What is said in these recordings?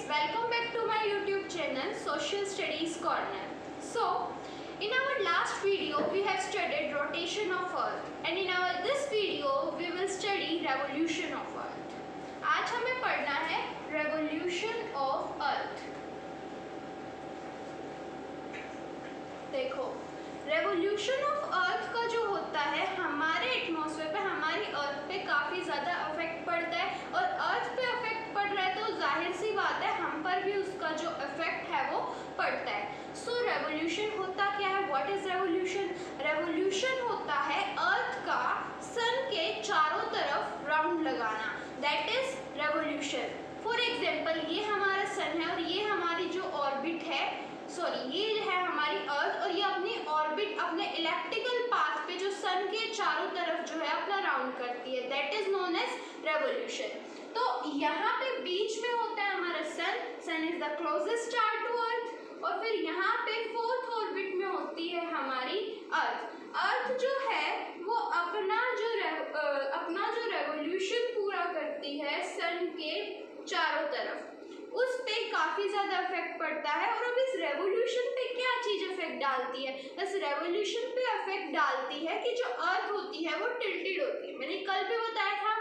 welcome back to my YouTube channel Social Studies Corner. So, in our last video we have studied rotation of Earth and in our this video we will study revolution of Earth. आज हमें पढ़ना है revolution of Earth. देखो, revolution of earth का जो होता है हमारे एटमॉस्फेयर पे, हमारी अर्थ पे काफ़ी ज़्यादा अफेक्ट पड़ता है और अर्थ पे अफेक्ट पड़ रहा है तो जाहिर सी बात है हम पर भी उसका जो इफेक्ट है वो पड़ता है. सो रेवोल्यूशन होता क्या है? What is revolution? रेवोल्यूशन होता है अर्थ का सन के चारों तरफ राउंड लगाना, that is revolution. For example ये हमारा सन है और ये हमारी जो ऑर्बिट है, ये है हमारी अर्थ और ये अपनी ऑर्बिट अपने इलेप्टिकल पाथ पे जो सन के चारों तरफ जो है अपना राउंड करती है, that is known as revolution. तो यहाँ पे बीच में होता है हमारा sun is the closest star to earth और फिर यहाँ पे फोर्थ ऑर्बिट में होती है हमारी अर्थ जो है वो अपना जो रेवोल्यूशन पूरा करती है सन के चारों तरफ, उस पे काफ़ी ज़्यादा इफेक्ट पड़ता है. और अब इस रेवोल्यूशन पे क्या चीज़ इफेक्ट डालती है? इस रेवोल्यूशन पे इफेक्ट डालती है कि जो अर्थ होती है वो टिल्टेड होती है. मैंने कल भी बताया था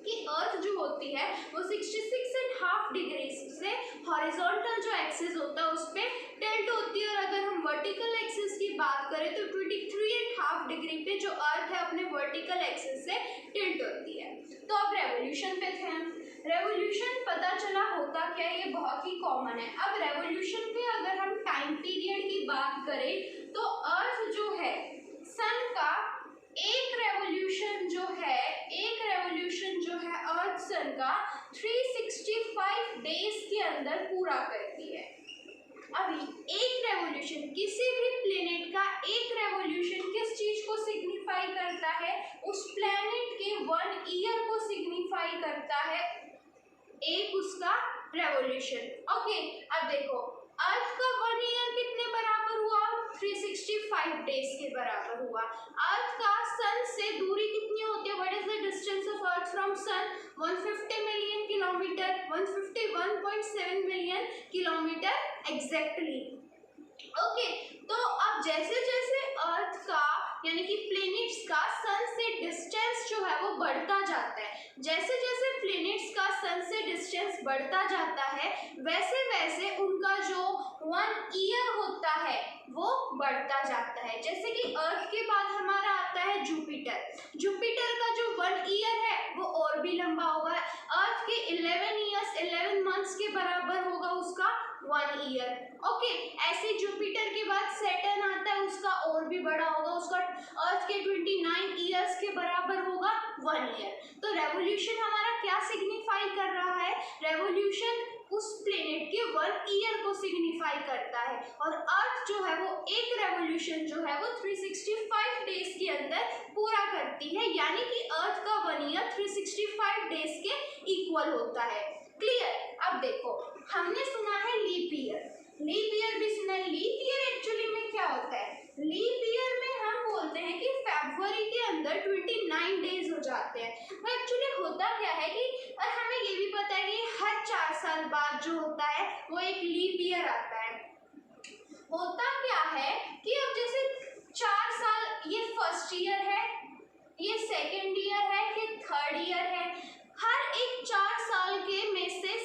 कि अर्थ जो होती है वो 66.5 डिग्री से हॉरिजॉन्टल जो एक्सिस होता है उस पर टिल्ट होती है और अगर हम वर्टिकल एक्सिस की बात करें तो 23.5 डिग्री पे जो अर्थ है अपने वर्टिकल एक्सिस से टिल्ट होती है. तो अब रेवोल्यूशन पे थे. रेवोल्यूशन पता चला होता क्या है, ये बहुत ही कॉमन है. अब रेवोल्यूशन पे अगर हम टाइम पीरियड की बात करें तो अर्थ जो है सन का एक रेवोल्यूशन जो है अर्थ सन का 365 डेज के अंदर पूरा करती है. अभी एक रेवोल्यूशन, किसी भी प्लेनेट का एक रेवोल्यूशन किस चीज को सिग्निफाई करता है? उस प्लेनेट के 1 ईयर को सिग्निफाई करता है एक उसका रेवोल्यूशन. ओके, अब देखो अर्थ का 1 ईयर कितने बराबर हुआ? 365 डेज के बराबर हुआ. अर्थ का सन से दूरी कितनी होती है? What is the distance of earth from sun? 150 million kilometre, 151.7 million kilometre exactly. Okay, तो अब जैसे जैसे अर्थ का यानी कि प्लेनेट्स का सन से डिस्टेंस जो है वो बढ़ता जाता है, जैसे जैसे प्लेनेट्स का सन से डिस्टेंस बढ़ता जाता है वैसे वैसे उनका जो 1 ईयर होता है वो बढ़ता जाता है. जैसे कि अर्थ के बाद हमारा आता है जुपिटर का जो 1 ईयर है वो और भी लंबा होगा. अर्थ के 11 मंथ्स के बराबर होगा उसका 1 ईयर. ओके, ऐसे जुपिटर के बाद सैटर्न आता है, उसका और भी बड़ा होगा, उसका अर्थ के 29 ईयर्स के बराबर होगा 1 ईयर. तो रेवोल्यूशन हमारा क्या सिग्निफाई कर रहा है? रेवोल्यूशन उस प्लेनेट के 1 ईयर को सिग्निफाई करता है और अर्थ जो है वो एक रेवोल्यूशन जो है वो 365 डेज के अंदर पूरा करती है, यानी कि अर्थ का 1 ईयर 365 डेज के इक्वल होता है. क्लियर? अब देखो, हमने सुना है लीप ईयर भी सुना है. लीप ईयर एक्चुअली में क्या होता है? लीप ईयर में हम बोलते हैं कि फरवरी के अंदर 29 डेज हो जाते हैं. तो एक्चुअली होता क्या है कि और हमें ये भी पता है कि हर 4 साल बाद जो होता है वो एक लीप ईयर आता है. होता क्या है कि अब जैसे 4 साल, ये फर्स्ट ईयर है, ये सेकेंड ईयर है, ये थर्ड ईयर है, हर एक 4 साल के में से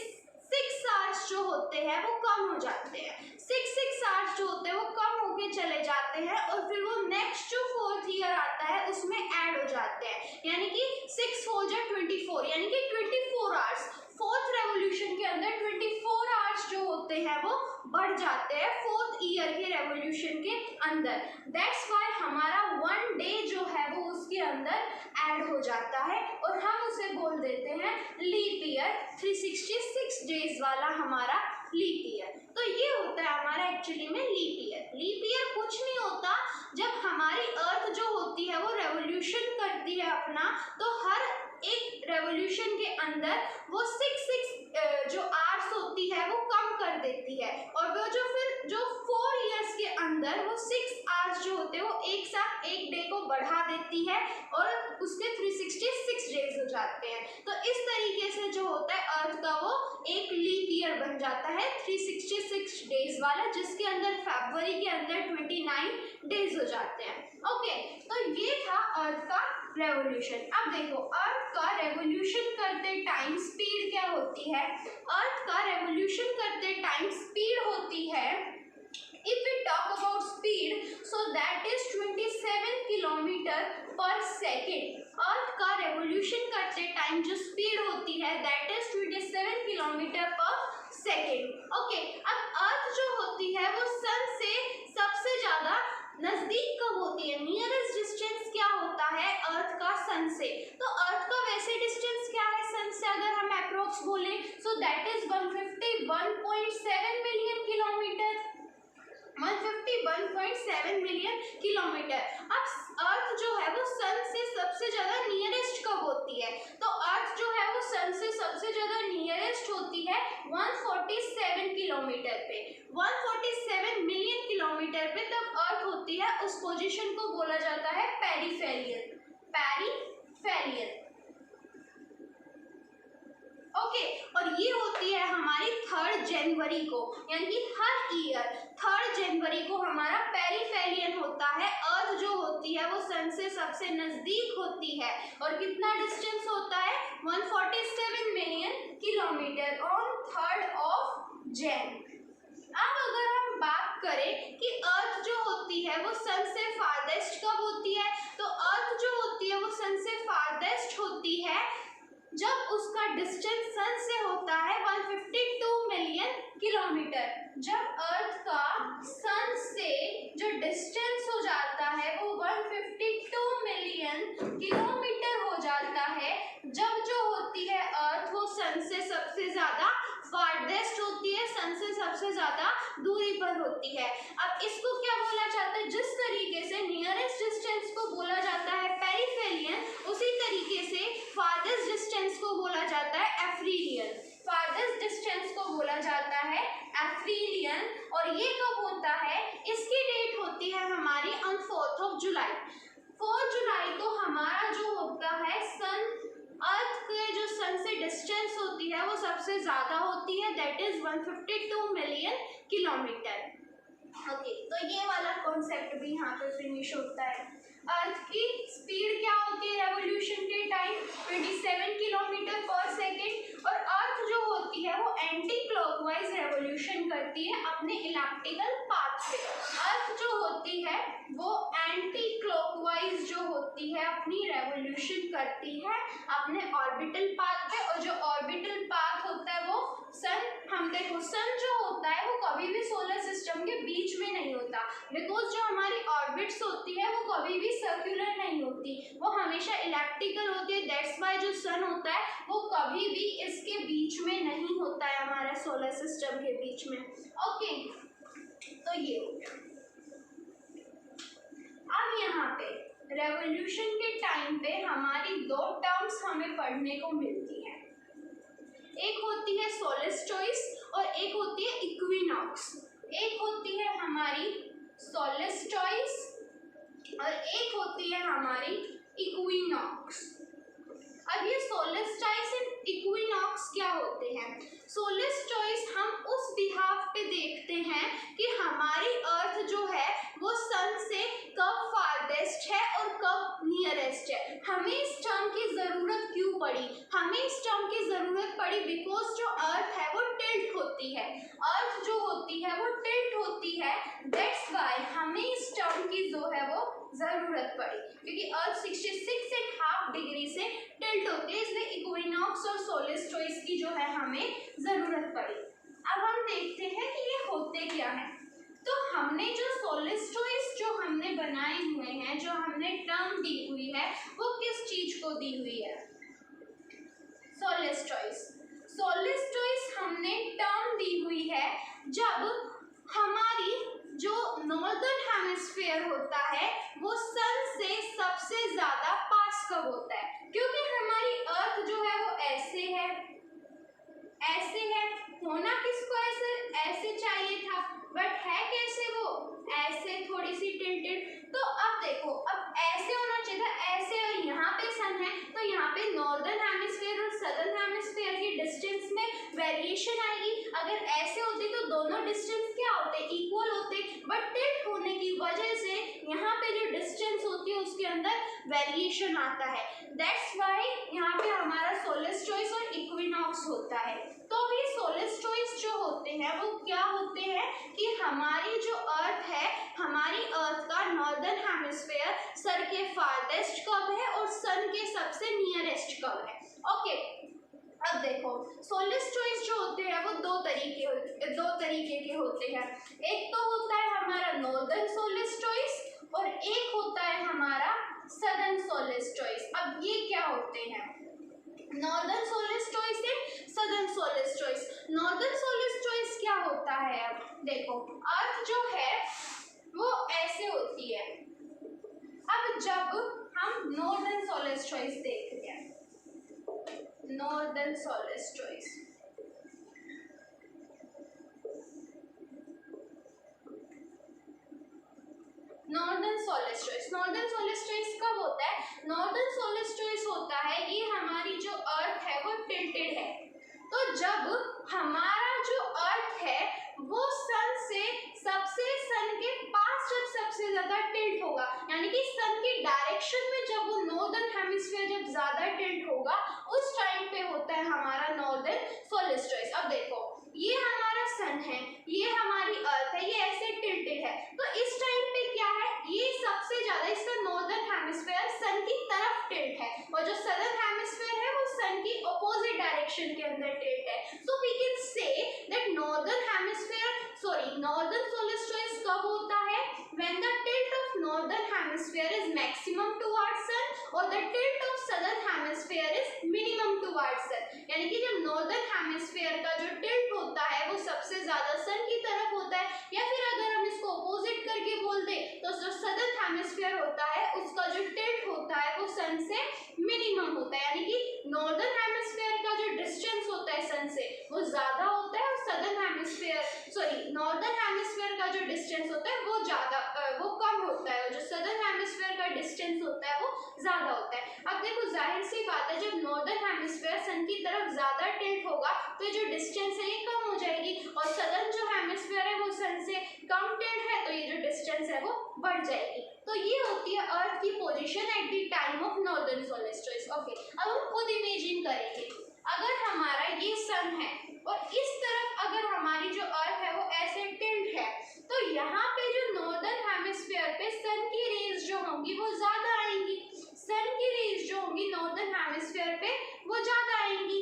6 आवर्स जो होते हैं वो कम हो जाते हैं. 6 आवर्स जो होते हैं वो कम होके चले जाते हैं और फिर वो नेक्स्ट जो 4th ईयर आता है उसमें ऐड हो जाते हैं, यानी कि 6 हो जाए 24, यानी कि 24 आवर्स. 4th रेवोल्यूशन के अंदर 24 आवर्स जो होते हैं वो बढ़ जाते हैं 4th ईयर के रेवोल्यूशन के अंदर. दैट्स व्हाई हमारा 1 डे जो है वो उसके अंदर ऐड हो जाता है और हम उसे बोल देते हैं लीप ईयर. 366 डेज वाला हमारा लीप ईयर. तो ये होता है हमारा एक्चुअली में लीप ईयर. लीप ईयर कुछ नहीं होता, जब हमारी अर्थ जो होती है वो रेवोल्यूशन करती है अपना, तो हर एक रेवोल्यूशन के अंदर वो 6 जो आवर्स होती है वो कम कर देती है और वो जो फिर जो 4 इयर्स के अंदर वो 6 आवर्स जो होते हैं वो एक साथ एक डे को बढ़ा देती है और उसके 366 डेज हो जाते हैं. तो इस तरीके से जो होता है अर्थ का वो एक लीप ईयर बन बन जाता है 366 डेज वाला, जिसके अंदर फरवरी के अंदर 29 डेज हो जाते हैं। ओके, तो ये था अर्थ का रेवोल्यूशन। अब देखो अर्थ का रेवोल्यूशन करते टाइम स्पीड क्या होती है। अर्थ का रेवोल्यूशन करते टाइम स्पीड होती है, if we talk about speed, so that is 27 kilometre पर सेकेंड। अर्थ का रेवोल्यूशन करते टाइम जो स्पीड होती है दैट इज 27 किलोमीटर पर सेकेंड। ओके, अब अर्थ जो होती है वो सन से सबसे ज्यादा नजदीक कब होती है, नियरेस्ट डिस्टेंस क्या होता है अर्थ का सन से। तो अर्थ का वैसे डिस्टेंस क्या है सन से अगर हम अप्रोक्स बोले, so that is 151.7 million kilometre, 151.7 million kilometre. अब अर्थ जो है वो सन से सबसे ज्यादा नियरेस्ट कब होती है, तो अर्थ जो है वो सन से सबसे ज्यादा नियरेस्ट होती है 147 किलोमीटर पे, 147 मिलियन किलोमीटर पे तब अर्थ होती है। उस पोजीशन को बोला जाता है पेरिफेरियल, पेरिफेरियल। ओके, और ये होती है हमारी 3 जनवरी को, यानी कि हर ईयर 3 जनवरी को हमारा पेरिफेरियल होता है। अर्थ जो होती है वो सन से सबसे नजदीक होती है और कितना डिस्टेंस होता है 147 मिलियन किलोमीटर ऑन 3 जन। अब अगर हम बात करें कि अर्थ जो होती है वो सन से फारदेस्ट कब होती है, तो अर्थ जो होती है वो सन से फारदेस्ट होती है जब उसका डिस्टेंस सन से होता है 152 मिलियन किलोमीटर। जब अर्थ का सन से जो डिस्टेंस हो जाता है वो 152 मिलियन किलोमीटर हो जाता है, जब जो होती है अर्थ वो सन से सबसे ज्यादा फारदेस्ट होती है, सन से सबसे ज्यादा दूरी पर होती है। अब इसको क्या बोला जाता है, जिस तरीके से नियरेस्ट डिस्टेंस को बोला जाता है पेरिफेरियल, उसी तरीके से फारदेस्ट डिस्टेंस को बोला जाता है एफ्रीलियन, फारदेस्ट डिस्टेंस को बोला जाता है एफ्रीलियन। और ये कब होता है, इसकी डेट होती है हमारी ऑन 4 जुलाई। 4 जुलाई को हमारा जो होता है सन, अर्थ के जो सन से डिस्टेंस होती है वो सबसे ज्यादा होती है, that is 152 million kilometre. Okay, तो ये वाला कॉन्सेप्ट भी यहाँ पे फिनिश होता है। अर्थ की स्पीड क्या होती है रेवोल्यूशन के टाइम 27 किलोमीटर पर सेकेंड, और अर्थ जो होती है वो एंटी क्लॉकवाइज रेवोल्यूशन करती है अपने इलेप्टिकल पाथ पे। अर्थ जो होती है वो एंटी क्लॉकवाइज जो होती है अपनी रेवोल्यूशन करती है अपने ऑर्बिटल पाथ पे, और जो ऑर्बिटल पाथ होता है वो सन, हम देखो सन जो होता है वो कभी भी सोलर सिस्टम के बीच में नहीं होता, बिकॉज जो हमारी ऑर्बिट्स होती है वो कभी भी सर्कुलर नहीं होती, वो हमेशा इलेप्टिकल होती है। दैट्स वाई जो सन होता है वो कभी भी इसके बीच में नहीं होता है, हमारा सोलर सिस्टम के बीच में। ओके, तो ये हो गया। अब यहाँ पे रेवोल्यूशन के टाइम पे हमारी 2 टर्म्स हमें पढ़ने को मिलती है, एक होती है सोलेस्टॉइस और एक होती है इक्विनॉक्स। एक होती है हमारी सोलेस्टॉइस और एक होती है हमारी इक्विनॉक्स। अब ये सोलेस्टॉइस एंड इक्विनॉक्स क्या होते हैं। सोलेस्टॉइस हम उस बिहाफ पे देखते हैं कि हमारी अर्थ जो है वो सन से कब फारदेस्ट है और कब नियरेस्ट है। हमें इस टर्म की ज़रूरत क्यों पड़ी, हमें इस टर्म की ज़रूरत पड़ी बिकॉज जो अर्थ है वो टिल्ट होती है, अर्थ जो होती है वो टिल्ट होती है, दैट्स वाई हमें इस टर्म की जो है वो ज़रूरत पड़ी, क्योंकि अर्थ 66.5 डिग्री से टिल्ट होती है, इसलिए इक्विनॉक्स और सोलेस्टॉइस की जो है हमें ज़रूरत पड़ी। अब हम देखते हैं कि ये होते क्या है। तो हमने जो सोलेस्टॉइस जो हमने बनाए हुए हैं, जो हमने टर्म दी हुई है, वो किस चीज़ को दी हुई है, सोलेस्टॉइस। सोलेस्टॉइस हमने टर्म दी हुई है जब हमारी जो नॉर्दर्न हेमिस्फीयर होता है वो सन से सबसे ज़्यादा पास कब होता है, क्योंकि हमारी अर्थ जो है वो ऐसे है, ऐसे है, होना किसको ऐसे ऐसे चाहिए था, बट है कैसे वो ऐसे थोड़ी सी टिल्टेड। तो अब देखो, अब ऐसे होना चाहिए था, ऐसे, और यहाँ पे सन है तो यहाँ पे नॉर्दर्न हेमिस्फीयर और सदर्न हेमिस्फीयर की डिस्टेंस में वेरिएशन आएगी। अगर अगर ऐसे होते तो दोनों डिस्टेंस क्या होते, इक्वल होते, बट टिल्ट होने की वजह से यहाँ पे जो डिस्टेंस होती है उसके अंदर वेरिएशन आता है। दैट्स व्हाई यहाँ पे हमारा सोलेस्टोइस और इक्विनॉक्स होता है। तो ये सोलेस्टोइस जो होते हैं वो क्या होते हैं कि हमारी जो अर्थ है, हमारी अर्थ का नॉर्दर्न हेमिस्फीयर सन के फारदेस्ट कब है और सन के सबसे नियरेस्ट कब है। ओके, अब देखो सोलेस्टोइस जो होते हैं वो दो तरीके के होते हैं। एक तो होता है हमारा नॉर्दर्न सोलेस्टोइस और एक होता है हमारा सदर्न सोलेस्टोइस। अब ये क्या होते हैं, नॉर्दर्न सोलेस्टोइस एंड सदर्न सोलेस्टोइस। नॉर्दर्न सोलेस्टोइस क्या होता है, अब देखो अर्थ जो है वो ऐसे होती है। अब जब हम नॉर्दर्न सोलेस्टोइस देखते हैं, नॉर्दर्न सोलेस्टोइस, नॉर्दर्न सोलेस्टोइस, नॉर्दर्न सोलेस्टोइस कब होता है, नॉर्दर्न सोलेस्टोइस होता है ये हमारी जो अर्थ है वो टिल्टेड है। तो जब हमारा जो अर्थ है वो सन से सन के पास जब सबसे ज्यादा टिल्ट होगा, यानी कि सन की डायरेक्शन में जब वो नॉर्दर्न हेमिस्फीयर जब ज्यादा टिल्ट होगा उस टाइम पे होता है हमारा नॉर्दर्न सोलेस्टोइस। अब देखो ये हमारा सन है, ये हमारी अर्थ है, ये ऐसे टिल्टेड है, तो इस टाइम पे क्या है, ये सबसे ज्यादा इसका नॉर्दर्न हेमिस्फीयर सन की तरफ टिल्ट है और जो सदर्न हेमिस्फीयर है वो सन की ऑपोजिट डायरेक्शन के अंदर टिल्ट है। So we can say that northern hemisphere northern solstice कब होता है, when the tilt of northern hemisphere is maximum towards sun और the tilt of southern hemisphere is minimum towards sun. यानी कि जब नॉर्दर्न हेमिस्फीयर का जो टिल्ट होता है वो सबसे ज्यादा सन की तरफ होता है, या फिर अगर हम इसको अपोजिट करके बोल दे तो जो सदर्न हेमिस्फीयर होता है उसका जो टिल्ट होता है वो सन से मिनिमम होता है। यानी कि नॉर्दर्न हेमिस्फीयर का जो डिस्टेंस होता है सन से वो ज्यादा होता है और सदर्न हेमिस्फीयर नॉर्दर्न हेमिस्फीयर का जो डिस्टेंस होता है वो कम होता है और जो सदर्न हेमिस्फीयर का डिस्टेंस होता है वो ज्यादा होता है। अब देखो जाहिर सी बात है जब नॉर्दर्न हेमिस्फीयर सन की तरफ ज्यादा टिल्ट होगा तो जो डिस्टेंस है ये कम हो जाएगी और सदर्न जो हेमिस्फीयर है वो सन से कम टिल्ट है तो ये जो डिस्टेंस है वो बढ़ जाएगी। तो ये होती है अर्थ की position at the time of northern solstice. Okay, अब हम खुद इमेजिन करेंगे अगर हमारा ये सन है और इस तरफ अगर हमारी जो अर्थ है वो ऐसे टिल्ट है तो यहाँ पे जो नॉर्दर्न हेमिस्फीयर पे सन की रेज जो होंगी वो ज्यादा आएंगी, सन की रेज जो होंगी नॉर्दर्न हेमिस्फीयर पे वो ज्यादा आएंगी,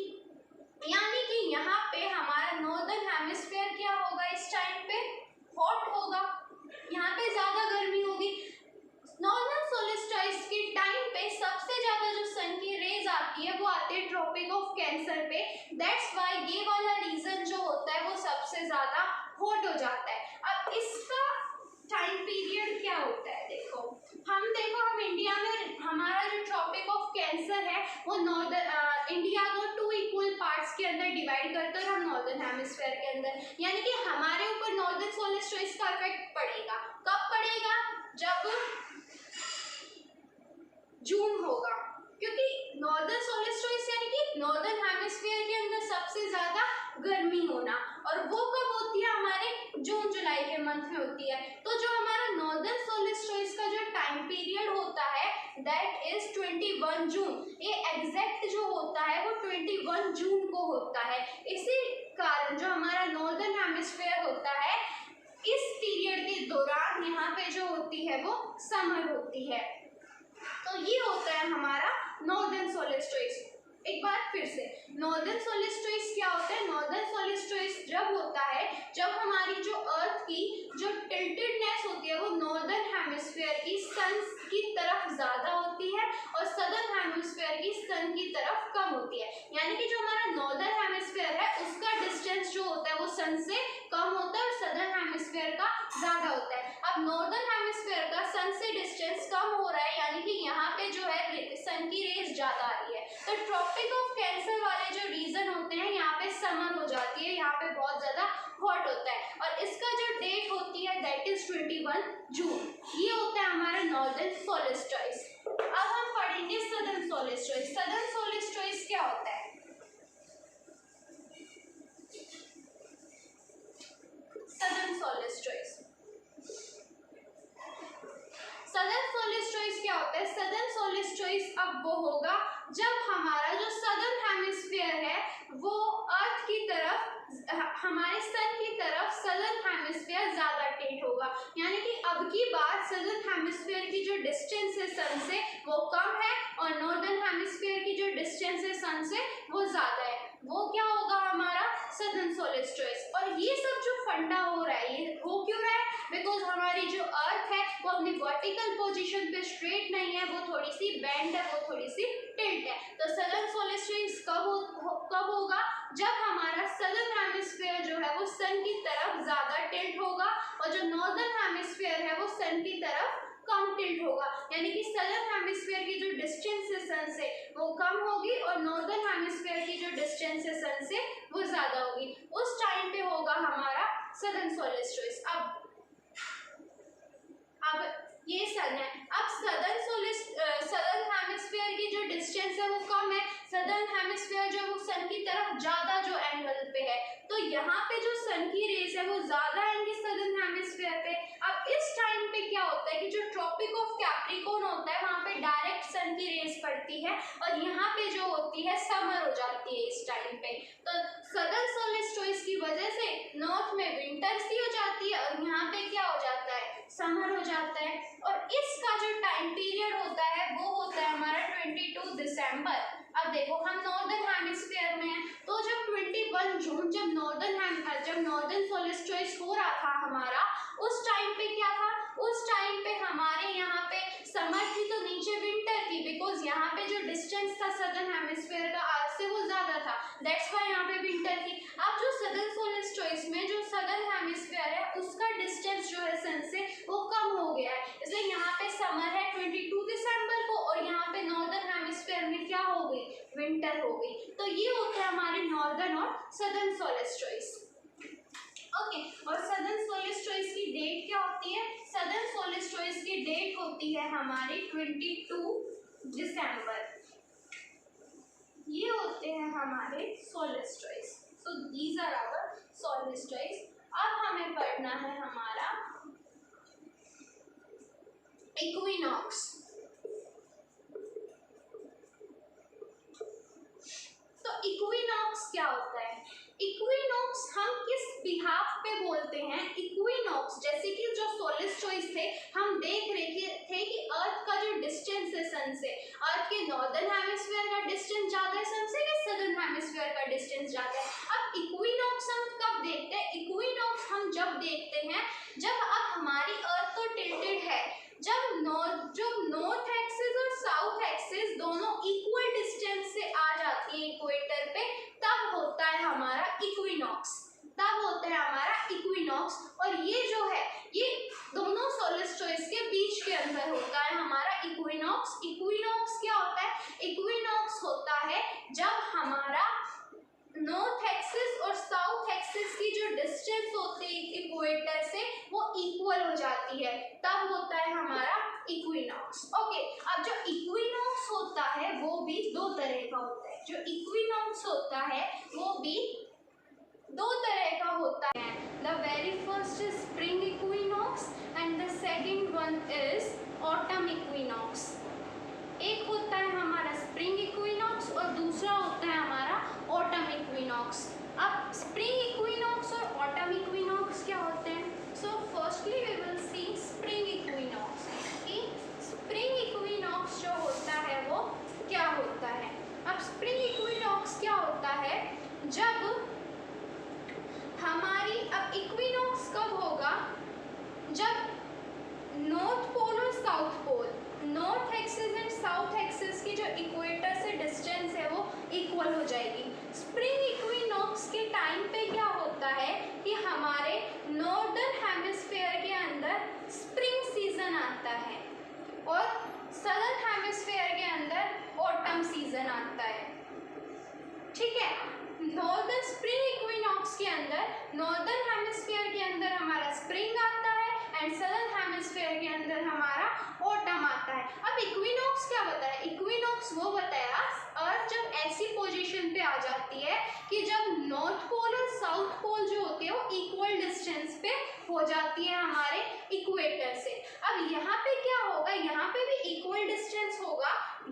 यानी कि यहाँ पे हमारा नॉर्दर्न हेमिस्फीयर क्या होगा, इस टाइम पे हॉट होगा, यहाँ पे ज्यादा गर्मी होगी। नॉर्दर्न सोलेस्टोइस के टाइम पे सबसे ज्यादा जो सन की रेज आती है वो आती है ट्रॉपिक ऑफ कैंसर पे। दैट्स व्हाई ये वाला रीजन जो होता है वो सबसे ज्यादा हॉट हो जाता है। अब इसका टाइम पीरियड क्या होता है, देखो हम इंडिया में हमारा जो ट्रॉपिक ऑफ कैंसर है वो नॉर्दर्न इंडिया को 2 इक्वल पार्ट्स के अंदर डिवाइड करता है और नॉर्दर्न हेमिस्फीयर के अंदर, यानी कि हमारे ऊपर नॉर्दर्न सोलेस्टोइस का इफेक्ट पड़ेगा। कब पड़ेगा, जब जून होगा, क्योंकि नॉर्दर्न सोलेस्टोइस यानी कि नॉर्दर्न हेमिस्फीयर के अंदर सबसे ज्यादा गर्मी होना और वो कब होती है, हमारे जून जुलाई के मंथ में होती है। तो जो हमारा नॉर्दर्न सोलेस्टोइस का जो टाइम पीरियड होता है दैट इज 21 जून। ये एग्जैक्ट जो होता है वो 21 जून को होता है। इसी कारण जो हमारा नॉर्दर्न हेमिस्फीयर होता है इस पीरियड के दौरान यहाँ पे जो होती है वो समर होती है। तो ये होता है हमारा नॉर्दर्न सोलेस्टोइस। एक बार फिर से, नॉर्दर्न सोलेस्टोइस क्या होता है, नॉर्दर्न सोलेस्टोइस जब होता है जब हमारी जो अर्थ की जो टिल्टेडनेस होती है वो नॉर्दर्न हेमिस्फीयर की सन की तरफ ज्यादा होती है और सदर्न हेमिस्फीयर की सन की तरफ कम होती है, यानी कि जो हमारा नॉर्दर्न हेमिस्फीयर है उसका डिस्टेंस जो होता है वो सन से कम होता है और सदर्न हेमिस्फीयर का ज्यादा होता है। अब नॉर्दर्न हेमिस्फीयर का सन से डिस्टेंस कम हो रहा है, यानी कि यहाँ पे जो है सन की रेज ज्यादा आ रही है, तो ट्रॉपिक ऑफ कैंसर वाले जो रीजन होते हैं यहाँ पे समर हो जाती है, यहाँ पे बहुत ज्यादा हॉट होता है और इसका जो डेट होती है दैट इज 21 जून। ये होता है हमारा नॉर्दर्न सोलेस्टोइस। अब हम पढ़ेंगे सदर्न सोलेस्टोइस। सदर्न सोलेस्टोइस क्या होता है, हमारे सन की तरफ सदर्न हेमिस्फीयर ज़्यादा टिल्ट होगा, यानी कि अब की बार सदर्न हेमिस्फीयर की जो डिस्टेंस है सन से वो कम है और नॉर्दर्न हेमिस्फीयर की जो डिस्टेंस है सन से वो ज़्यादा है। वो क्या होगा हमारा सदर्न सोलिस्टिस। और ये सब जो फंडा हो रहा है ये हो क्यों रहा है? बिकॉज हमारी जो अर्थ है वो अपनी वर्टिकल पोजीशन पे स्ट्रेट नहीं है, वो थोड़ी सी बेंड है, वो थोड़ी सी टिल्ट है। तो सदर्न सोलिस्टिस कब होगा? जब हमारा सदर्न हेमिस्फीयर जो है वो सन की तरफ ज्यादा टिल्ट होगा और जो नॉर्दर्न हेमिस्फीयर है वो सन की तरफ कम टिल्ट होगा, यानी कि सदर्न हेमिस्फीयर की जो डिस्टेंस है सन से वो कम होगी और नॉर्दर्न हेमिस्फीयर की जो डिस्टेंस है सन से वो ज्यादा होगी। उस टाइम पे होगा हमारा सदर्न सोलिस्टिस। अब ये सन है, अब सदर्न हेमिस्फीयर की जो डिस्टेंस है वो कम है, सदर्न हेमिस्फीयर जो वो सन की तरफ ज्यादा जो एंगल पे है, तो यहाँ पे जो सन की रेस है वो ज्यादा आएंगी सदर्न हेमिस्फीयर पे। अब इस टाइम पे क्या होता है कि जो ट्रॉपिक ऑफ कैप्रिकॉर्न होता है वहाँ पे डायरेक्ट सन की रेस पड़ती है और यहाँ पे जो होती है समर हो जाती है इस टाइम पे। तो सदर्न सोलिस्टिस की वजह से नॉर्थ में विंटर सी हो जाती है और यहाँ पे क्या हो जाता है? समर हो जाता है। और इसका जो टाइम पीरियड होता है वो होता है हमारा 22 दिसंबर। अब देखो हम नॉर्दर्न हेमिस्फीयर में हैं, तो जब 21 जून जब नॉर्दर्न सोलिस्टिस हो रहा था हमारा, उस टाइम पे क्या था? उस टाइम पे हमारे यहाँ पे समर थी तो नीचे विंटर थी, बिकॉज यहाँ पे जो डिस्टेंस था सदर्न हेमिस्फीयर का अर्थ से वो ज्यादा था, दैट्स व्हाई यहाँ पे विंटर थी। अब जो सदर्न सोलिस्टिस में जो सदर्न हेमिस्फीयर है उसका डिस्टेंस जो है सन से वो कम हो गया है, इसलिए यहाँ पे समर है 22 दिसंबर को और यहाँ पे नॉर्दर्न हेमिस्फीयर में क्या हो गई? विंटर हो गई। तो ये होता है हमारे नॉर्दर्न और सदर्न सोलिस्टिस। ओके, और सदर्न सोलिस्टिस की डेट क्या होती है? सदर्न सोलिस्टिस की डेट होती है हमारी 22 दिसंबर। ये होते हैं हमारे solstice. So these are our solstice. अब हमें पढ़ना है हमारा इक्विनॉक्स। तो इक्विनॉक्स क्या होता है? इक्विनॉक्स हम किस बिहाफ पे बोलते हैं? इक्विनॉक्स जैसे कि जो सोलिस्टिस थे हम देख रहे थे कि अर्थ का जो डिस्टेंस है सन से, अर्थ के नॉर्दर्न हेमिस्फीयर का डिस्टेंस ज्यादा है सन से या सदर्न हेमिस्फीयर का डिस्टेंस ज्यादा है? अब इक्विनॉक्स हम कब देखते हैं? इक्विनॉक्स हम जब देखते हैं जब अब हमारी अर्थ तो टिल्टेड है, जब नॉर्थ एक्सिस और साउथ एक्सिस दोनों इक्वल डिस्टेंस से आ जाती है इक्वेटर पे, तब होता है हमारा इक्विनॉक्स। तब होता है हमारा इक्विनॉक्स। और ये जो है ये दोनों सोलिस्टिस के बीच के अंदर होता है हमारा इक्विनॉक्स। इक्विनॉक्स क्या होता है? इक्विनॉक्स होता है जब हमारा नॉर्थ एक्सिस और साउथ एक्सिस की जो डिस्टेंस होती है इक्वेटर से वो इक्वल हो जाती है, तब होता है हमारा इक्विनॉक्स। ओके, अब जो इक्विनॉक्स होता है वो भी दो तरह का होता है। जो इक्विनॉक्स होता है वो भी दो तरह का होता है। The very first is spring equinox and the second one is autumn equinox. एक होता है हमारा स्प्रिंग इक्विनॉक्स और दूसरा होता है हमारा ऑटम इक्विनॉक्स। अब स्प्रिंग इक्विनॉक्स और ऑटम इक्विनॉक्स क्या होते हैं? So firstly we will see spring equinox. Spring equinox जो होता है वो क्या होता है? अब स्प्रिंग इक्विनॉक्स क्या होता है? जब हमारी अब इक्विनॉक्स कब होगा? जब नॉर्थ पोल और south pole, north axis and south axis की जो इक्वेटर से डिस्टेंस है वो इक्वल हो जाएगी। स्प्रिंग इक्विनॉक्स के टाइम पे क्या होता है कि हमारे नॉर्दर्न हेमिस्फीयर के अंदर स्प्रिंग सीजन आता है और सदर्न हेमिस्फीयर के अंदर ऑटम सीजन आता है। ठीक है, नॉर्दर्न स्प्रिंग इक्विनॉक्स के अंदर नॉर्दर्न हेमिस्फीयर के अंदर हमारा स्प्रिंग आता है एंड सदर्न हेमिस्फीयर के अंदर हमारा ऑटम आता है। अब इक्विनॉक्स क्या बताया? इक्विनॉक्स वो बताया अर्थ जब ऐसी पोजीशन पे आ जाती है कि जब नॉर्थ पोल और साउथ पोल जो होती है वो इक्वल डिस्टेंस पे हो जाती है हमारे इक्वेटर से। अब यहाँ पे क्या होगा, यहाँ पे भी इक्वल डिस्टेंस होगा,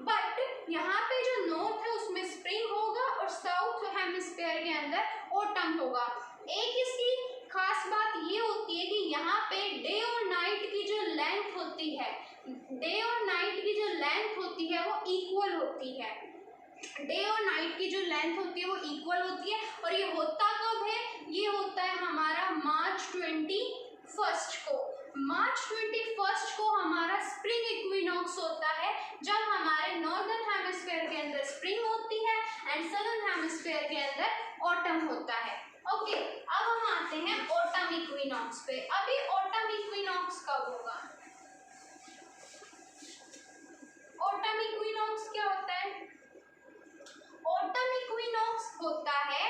बट यहाँ पे जो नॉर्थ है उसमें स्प्रिंग होगा और साउथ हेमिस्फीयर के अंदर ऑटम होगा। एक इसकी खास बात ये होती है कि यहाँ पे डे और नाइट की जो लेंथ होती है, डे और नाइट की जो लेंथ होती है वो इक्वल होती है। डे और नाइट की जो लेंथ होती है वो इक्वल होती है। और ये होता कब है? ये होता है हमारा मार्च 21 को। मार्च 21 को हमारा स्प्रिंग इक्विनॉक्स होता है, जब हमारे नॉर्दर्न हेमिस्फीयर के अंदर स्प्रिंग होती है एंड सदर्न हेमिस्फीयर के अंदर ऑटम होता है। ओके, अब हम आते हैं ऑटम इक्विनॉक्स पे। अभी ऑटम इक्विनॉक्स कब होगा? ऑटम इक्विनॉक्स क्या होता है? ऑटम इक्विनॉक्स होता है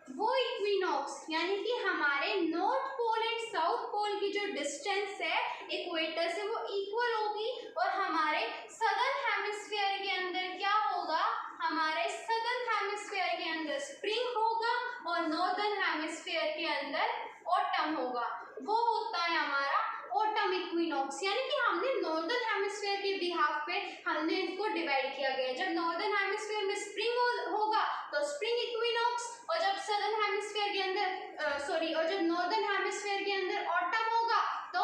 वो इक्विनॉक्स यानी कि हमारे north pole and south pole की जो डिस्टेंस है इक्वेटर से वो इक्वल होगी और हमारे सदर्न हेमिस्फीयर के अंदर क्या होगा? हमारे सदर्न हेमिस्फीयर के अंदर स्प्रिंग होगा और नॉर्दर्न हेमिस्फीयर के अंदर ऑटम होगा। वो होता है हमारा ऑटम इक्विनॉक्स। यानी कि हमने नॉर्दर्न हेमिस्फीयर के बिहाफ पे हमने इसको डिवाइड किया गया है। जब नॉर्दर्न हेमिस्फीयर में स्प्रिंग होगा तो स्प्रिंग इक्विनॉक्स, और जब सदर्न हेमिस्फीयर के अंदर और जब नॉर्दर्न हेमिस्फीयर के अंदर ऑटम होगा तो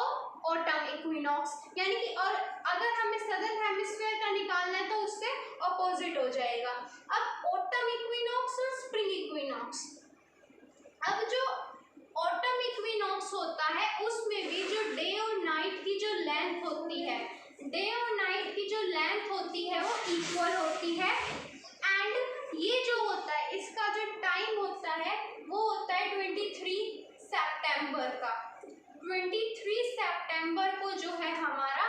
ऑटम इक्विनॉक्स। यानी कि और अगर हमें सदर्न हेमिस्फीयर का निकालना है तो उससे अपोजिट हो जाएगा। अब ऑटम इक्विनॉक्स और स्प्रिंग इक्विनॉक्स। अब जो ऑटम इक्विनॉक्स होता है उसमें भी जो डे और नाइट की जो लेंथ होती है, डे और नाइट की जो लेंथ होती है वो इक्वल होती है। एंड ये जो होता है इसका जो टाइम होता है वो होता है 23 सितंबर का। 23 सितंबर को जो है हमारा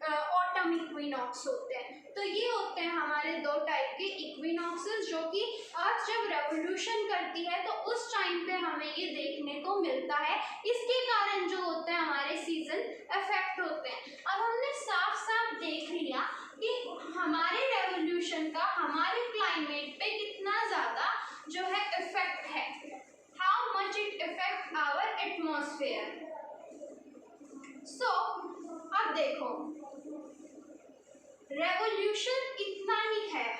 ऑटम इक्विनॉक्स होते हैं। तो ये होते हैं हमारे दो टाइप के इक्विनॉक्सेस जो कि अर्थ जब रेवोल्यूशन करती है तो उस टाइम पे हमें ये देखने को मिलता है। इसके कारण जो होते हैं हमारे सीजन इफेक्ट होते हैं। अब हमने साफ साफ देख लिया कि हमारे रेवोल्यूशन का हमारे क्लाइमेट पे कितना ज़्यादा जो है इफेक्ट है, how much it effect our atmosphere. So अब देखो रेवोल्यूशन इतना ही है।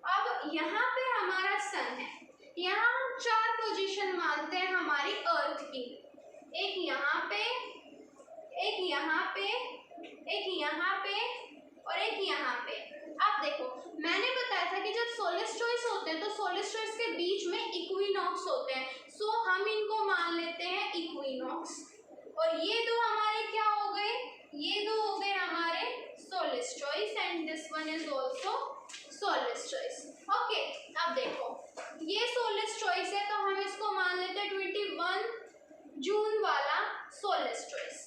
अब यहाँ पे हमारा सन है, यहाँ हम 4 पोजीशन मानते हैं हमारी अर्थ की, एक यहाँ पे, एक यहाँ पे, एक यहाँ पे और एक यहाँ पे। अब देखो मैंने बताया था कि जब सोलिस्टर्स होते हैं तो सोलिस्टर्स के बीच में इक्विनॉक्स होते हैं, सो हम इनको मान लेते हैं इक्विनॉक्स। और ये दो हमारे क्या हो गए? ये दो हो गए हमारे solstices and this one is also solstices. Okay, अब देखो ये सोलिस्टर्स है तो हम इसको मान लेते हैं 21 जून वाला सोलिस्टर्स।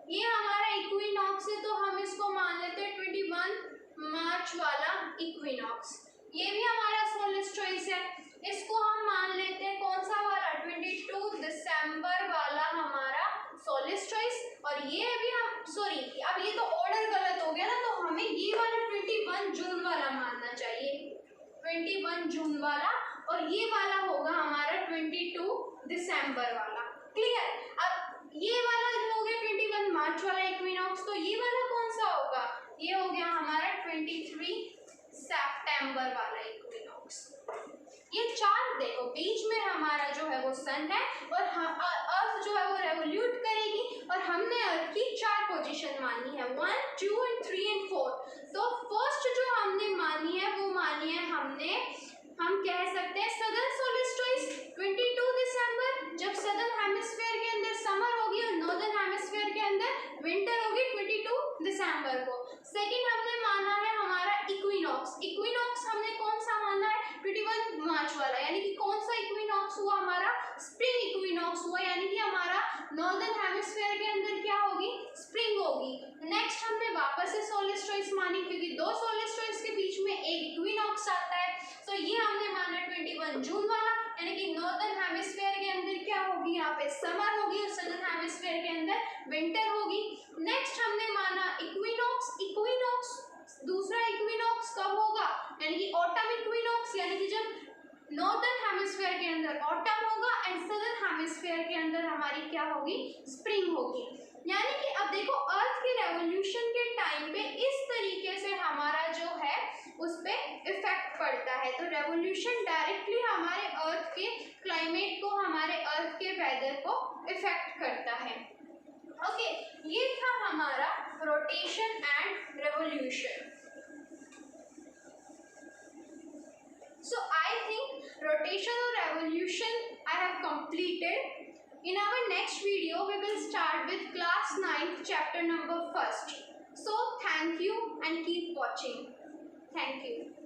ये हमारा इक्विनॉक्स है तो हम इसको मान लेते हैं 21 मार्च वाला इक्विनॉक्स। ये भी हमारा सोलिस्टर्स है, इसको हम मान लेते हैं कौन सा वाला? 22 दिसंबर वाला हमारा सोलिस्टर्स। और ये अभी हम अब ये तो ऑर्डर गलत हो गया ना, तो हमें ये वाला 21 जून वाला मानना चाहिए, 21 जून वाला, और ये वाला होगा हमारा 22 दिसंबर वाला। क्लियर? अब ये वाला जो हो गया 21 मार्च वाला इक्विनॉक्स, तो ये वाला कौन सा होगा? ये हो गया हमारा 23 सितंबर वाला इक्विनॉक्स। ये 4 देखो बीच में हमारा जो है वो सन है और अर्थ जो है वो रेवोल्यूट करेगी और हमने अर्थ की 4 पोजीशन मानी है, 1, 2 एंड 3 एंड 4। तो फर्स्ट जो हमने मानी है वो मानी है हम कह सकते हैं सदर्न सोलिस्टिस 22 दिसंबर, जब सदर्न हेमिस्फीयर के अंदर समर होगी और नॉर्दर्न हेमिस्फीयर के अंदर विंटर होगी 22 दिसंबर को। सेकंड हमने माना है हमारा इक्विनॉक्स। इक्विनॉक्स हमने कौन सा माना है? 21 मार्च वाला, यानी कि कौन सा इक्विनॉक्स हुआ? हमारा स्प्रिंग इक्विनॉक्स हुआ, यानी कि हमारा नॉर्दर्न हेमिस्फीयर के अंदर क्या होगी? स्प्रिंग होगी। नेक्स्ट हमने वापस से सोलिस्टिस मानी क्योंकि 2 सोलिस्टिस के बीच में एक इक्विनॉक्स आता है, तो ये हमने माना 21 जून वाला, यानी कि नॉर्दर्न हेमिस्फीयर के अंदर क्या होगी? यहाँ पे समर होगी और सदर्न हेमिस्फीयर के अंदर विंटर होगी। नेक्स्ट हमने माना इक्विनॉक्स। इक्विनॉक्स दूसरा इक्विनॉक्स कब होगा, यानी कि ऑटम इक्विनॉक्स, यानी कि जब नॉर्दर्न हेमिस्फीयर के अंदर ऑटम होगा एंड सदर्न हेमिस्फीयर के अंदर हमारी क्या होगी, स्प्रिंग होगी। यानी कि अब देखो अर्थ के रेवोल्यूशन के टाइम पे इस तरीके से हमारा जो है उस पे इफेक्ट पड़ता है। तो रेवोल्यूशन डायरेक्टली हमारे अर्थ के क्लाइमेट को, हमारे अर्थ के वेदर को इफेक्ट करता है। ओके, ये था हमारा rotation and revolution. So I think rotation or revolution I have completed. In our next video we will start with class 9 chapter number 1. So thank you and keep watching. Thank you.